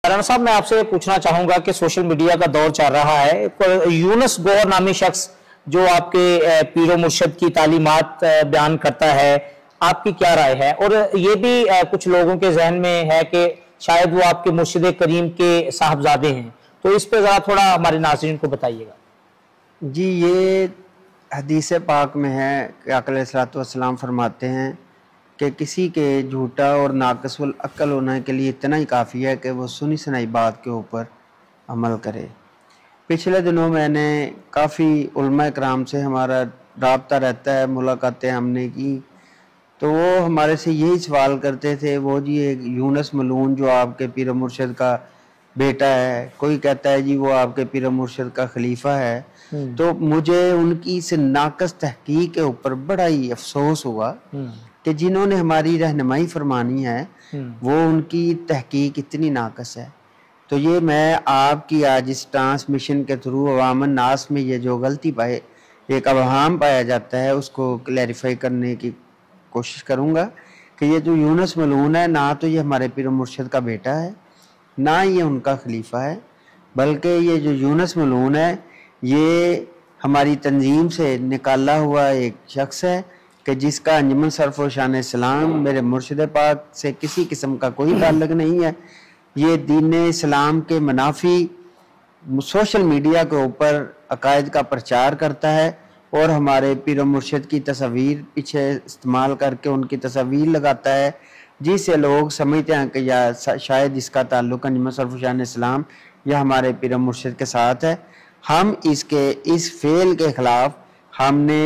राना साहब, मैं आपसे पूछना चाहूँगा कि सोशल मीडिया का दौर चल रहा है, यूनुस गौहर नामी शख्स जो आपके पीरो मुर्शद की तालीमात बयान करता है, आपकी क्या राय है? और ये भी कुछ लोगों के जहन में है कि शायद वो आपके मुर्शिद करीम के साहबजादे हैं, तो इस पे ज़रा थोड़ा हमारे नाज़रीन को बताइएगा। जी, ये हदीस पाक में है कि आका अलैहिस्सलातु वस्सलाम फरमाते हैं कि किसी के झूठा और नाक़िसुल अक्ल होने के लिए इतना ही काफ़ी है कि वो सुनी सुनाई बात के ऊपर अमल करे। पिछले दिनों मैंने काफ़ी उलमा कराम से हमारा राब्ता रहता है, मुलाकातें हमने की, तो वो हमारे से यही सवाल करते थे, वो जी एक यूनुस मलून जो आपके पीर मुर्शिद का बेटा है, कोई कहता है जी वो आपके पीर मुर्शिद का खलीफा है। तो मुझे उनकी इस नाक़स तहकीक के ऊपर बड़ा ही अफसोस हुआ कि जिन्होंने हमारी रहनुमाई फरमानी है वो उनकी तहकीक इतनी नाक़स है। तो ये मैं आपकी आज इस ट्रांसमिशन के थ्रू अवामन नास में ये जो गलती पाए, एक अवहाम पाया जाता है, उसको क्लैरिफाई करने की कोशिश करूँगा कि ये जो यूनुस मलून है, ना तो ये हमारे पीर मुर्शिद का बेटा है, ना ये उनका खलीफा है, बल्कि ये जो यूनुस मलून है ये हमारी तंजीम से निकाला हुआ एक शख्स है कि जिसका अंजुमन सरफ़ व शान इस्लाम मेरे मुर्शिद पाक से किसी किस्म का कोई ताल्लुक़ नहीं है। ये दीन इस्लाम के मुनाफी सोशल मीडिया के ऊपर अकायद का प्रचार करता है और हमारे पीर मुर्शिद की तस्वीर पीछे इस्तेमाल करके उनकी तस्वीर लगाता है, जिससे लोग समझते हैं कि या शायद इसका ताल्लुक़ अंजुमन सरफ़ व शान इस्लाम या हमारे पीर मुर्शिद के साथ है। हम इसके इस फेल के ख़िलाफ़ हमने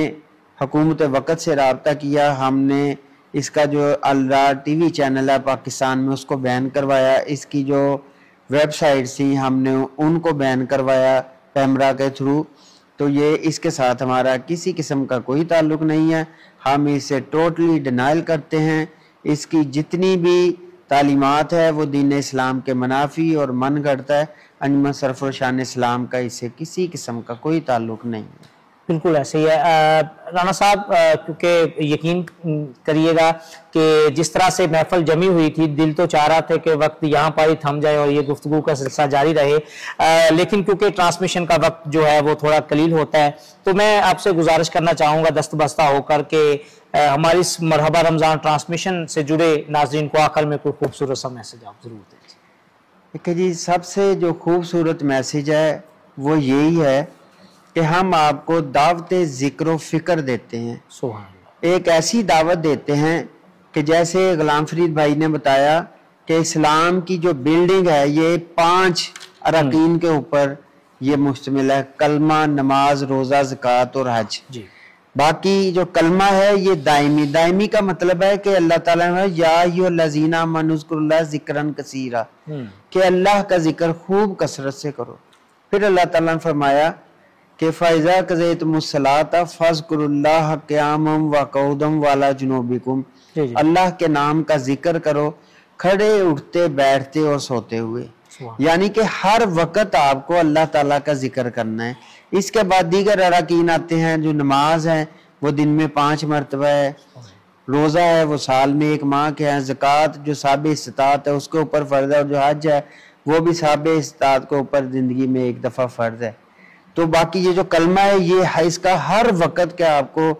हुकूमत वक़्त से रब्ता किया, हमने इसका जो अल-राह टीवी चैनल है पाकिस्तान में उसको बैन करवाया, इसकी जो वेबसाइट थी हमने उनको बैन करवाया पैमरा के थ्रू। तो ये इसके साथ हमारा किसी किस्म का कोई ताल्लुक़ नहीं है, हम इसे टोटली डिनाइल करते हैं। इसकी जितनी भी तालीमात है वो दीन इस्लाम के मुनाफी और मन घड़ता है। अंजुमन सरफ़ व शान इस्लाम का इससे किसी किस्म का कोई ताल्लुक़ नहीं है। बिल्कुल ऐसे ही है राना साहब, क्योंकि यकीन करिएगा कि जिस तरह से महफिल जमी हुई थी, दिल तो चाह रहा था कि वक्त यहाँ पर ही थम जाए और ये गुफ्तगू का सिलसिला जारी रहे, लेकिन क्योंकि ट्रांसमिशन का वक्त जो है वो थोड़ा कलील होता है, तो मैं आपसे गुजारिश करना चाहूँगा दस्तबस्ता होकर के हमारी इस मरहबा रमज़ान ट्रांसमिशन से जुड़े नाज़रीन को आखिर में कोई खूबसूरत सा मैसेज आप ज़रूर दीजिए। देखिए जी, सबसे जो खूबसूरत मैसेज है वो यही है कि हम आपको दावत ज़िक्र फ़िक्र देते हैं, एक ऐसी दावत देते हैं कि जैसे गुलाम फरीद भाई ने बताया कि इस्लाम की जो बिल्डिंग है ये 5 अरकान के ऊपर ये मुश्तमिल है, कलमा, नमाज, रोज़ा, ज़कात और हज। बाकी जो कलमा है ये दायमी का मतलब है कि अल्लाह ताला ने या अय्युहल्लज़ीना आमनू उज़्कुरुल्लाह ज़िक्रन कसीरा, कि अल्लाह का जिक्र खूब कसरत से करो। फिर अल्लाह ताला ने फरमाया कि फ़इज़ा क़ज़यतुमुस्सलाता फ़ज़्कुरुल्लाह क़ियामन व क़ऊदन व अला जुनूबिकुम, अल्लाह के नाम का जिक्र करो खड़े, उठते, बैठते और सोते हुए, यानी कि हर वक्त आपको अल्लाह ताला का जिक्र करना है। इसके बाद दीगर अरकान आते हैं, जो नमाज है वो दिन में 5 मरतबा है, रोज़ा है वो साल में 1 माह के हैं, ज़कात जो साबे इस्तात है उसके ऊपर फ़र्ज़ है, और जो हज है वो भी साबे इस्तात के ऊपर ज़िंदगी में 1 दफ़ा फ़र्ज़ है। तो बाकी ये जो कलमा है ये इसका हर वक्त के आपको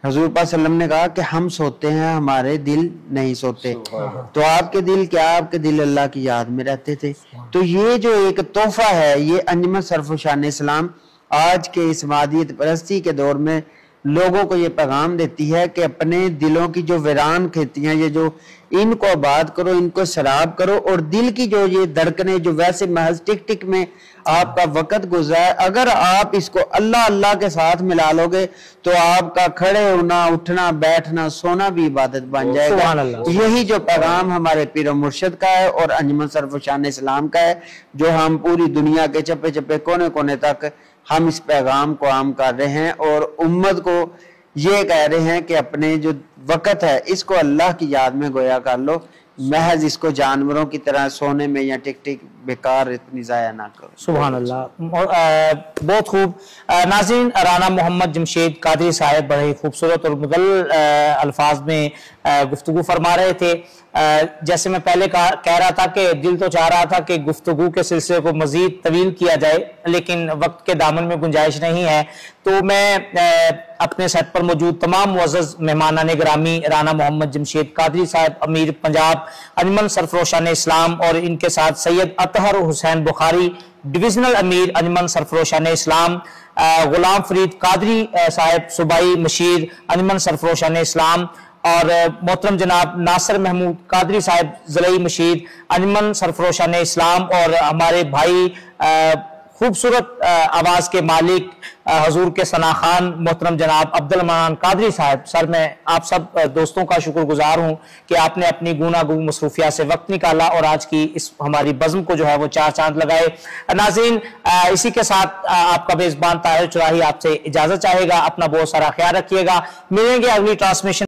हजूर पाक सल्लल्लाहु अलैहि वसल्लम ने कहा कि हम सोते हैं, हमारे दिल नहीं सोते, तो आपके दिल क्या, आपके दिल अल्लाह की याद में रहते थे। तो ये जो एक तोहफा है ये अंजुमन सरफ़ व शान इस्लाम आज के इस मादियत परस्ती के दौर में लोगों को ये पैगाम देती है कि अपने दिलों की जो वीरान खेतियां, ये जो इनको आबाद करो, इनको सराब करो, और दिल की जो ये धड़कने जो वैसे महज टिक टिक में आपका वक्त गुजरा है, अगर आप इसको अल्लाह अल्लाह के साथ मिला लोगे तो आपका खड़े होना, उठना, बैठना, सोना भी इबादत बन जाएगा। यही जो पैगाम हमारे पीर मुर्शिद का है और अंजुमन सरफ़ व शान इस्लाम का है, जो हम पूरी दुनिया के चप्पे चप्पे कोने कोने तक हम इस पैगाम को आम कर रहे हैं और उम्मत को ये कह रहे हैं कि अपने जो वक़्त है इसको अल्लाह की याद में गोया कर लो, महज इसको जानवरों की तरह सोने में या टिक टिक बेकार इतनी ज़ाया ना करो। सुभान अल्लाह, बहुत खूब। नाज़रीन, राना मोहम्मद जमशेद कादरी साहब बड़े ही खूबसूरत और मुदल्ल अल्फाज में گفتگو فرما رہے تھے. جیسے میں پہلے کہہ رہا تھا کہ دل تو چاہ رہا تھا کہ گفتگو کے سلسلے کو مزید طویل کیا جائے لیکن وقت کے دامن میں گنجائش نہیں ہے. تو میں اپنے سیٹ پر موجود تمام معزز مہمانان گرامی رانا محمد جمشید قادری صاحب امیر پنجاب انجمن سرفروشان اسلام اور ان کے ساتھ سید اطہر حسین بخاری ڈویژنل امیر انجمن سرفروشان اسلام، غلام فرید قادری صاحب صوبائی مشیر انجمن سرفروشان اسلام اور محترم جناب ناصر محمود قادری صاحب ضلعی مشیر انجمن سرفروشان اسلام اور ہمارے بھائی خوبصورت آواز کے مالک حضور کے ثنا خان محترم جناب عبدالمنان قادری صاحب. سر میں آپ سب دوستوں کا شکر گزار ہوں کہ آپ نے اپنی گوناگون مصروفیات سے وقت نکالا اور آج کی اس ہماری بزم کو جو ہے وہ 4 چاند لگائے. ناظرین اسی کے ساتھ آپ کا میزبان طاہر چراہی آپ سے اجازت چاہے گا. اپنا بہت سارا خیال رکھیے گا. ملیں گے اگلی ٹرانسمیشن